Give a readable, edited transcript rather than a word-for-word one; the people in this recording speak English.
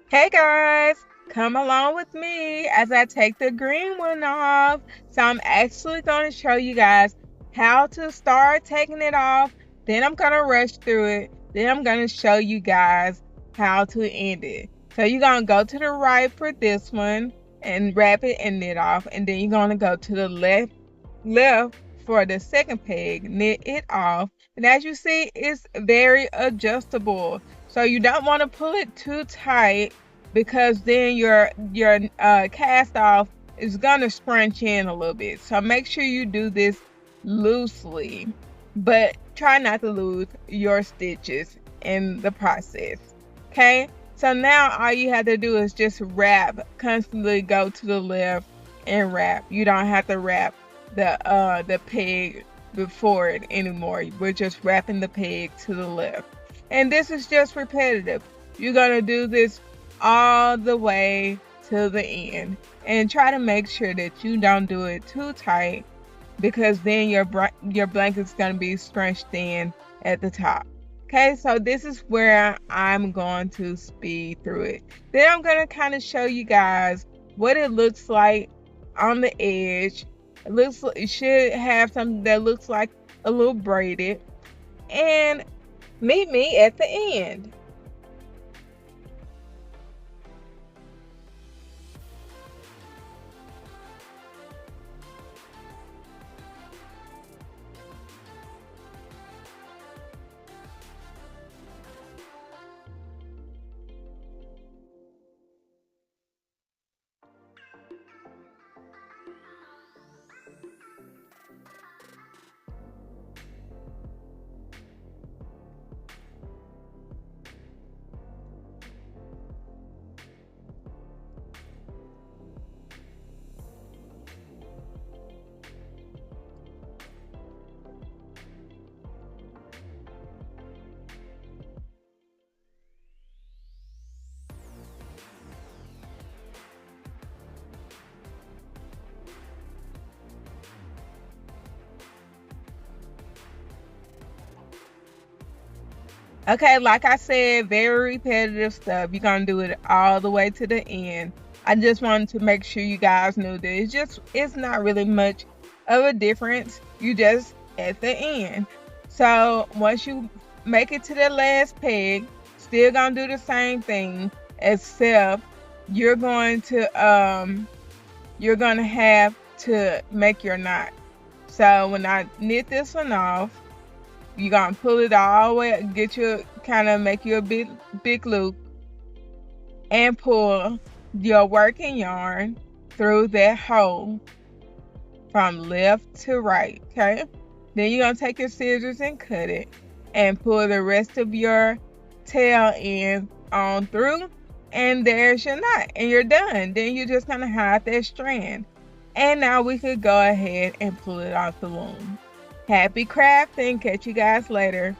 Hey guys, come along with me as I take the green one off. So I'm actually going to show you guys how to start taking it off. Then I'm going to rush through it. Then I'm going to show you guys how to end it. So you're going to go to the right for this one and wrap it and knit off. And then you're going to go to the left for the second peg, knit it off. And as you see, it's very adjustable. So you don't want to pull it too tight because then your cast off is gonna scrunch in a little bit. So make sure you do this loosely, but try not to lose your stitches in the process. Okay, so now all you have to do is just wrap, constantly go to the left and wrap. You don't have to wrap the peg before it anymore. We're just wrapping the peg to the left, and this is just repetitive. You're gonna do this all the way to the end, and try to make sure that you don't do it too tight because then your blanket's going to be scrunched in at the top. Okay, so this is where I'm going to speed through it. Then I'm going to kind of show you guys what it looks like on the edge. It should have something that looks like a little braided, and meet me at the end. Okay, like I said, very repetitive stuff. You're gonna do it all the way to the end. I just wanted to make sure you guys knew that it's not really much of a difference. You just at the end. So once you make it to the last peg, still gonna do the same thing, except you're going to have to make your knot. So when I knit this one off, you're gonna pull it all the way, get you kind of make you a big loop, and pull your working yarn through that hole from left to right. Okay, then you're gonna take your scissors and cut it and pull the rest of your tail end on through, and there's your knot, and you're done. Then you're just gonna hide that strand, and now we could go ahead and pull it off the loom. Happy crafting. Catch you guys later.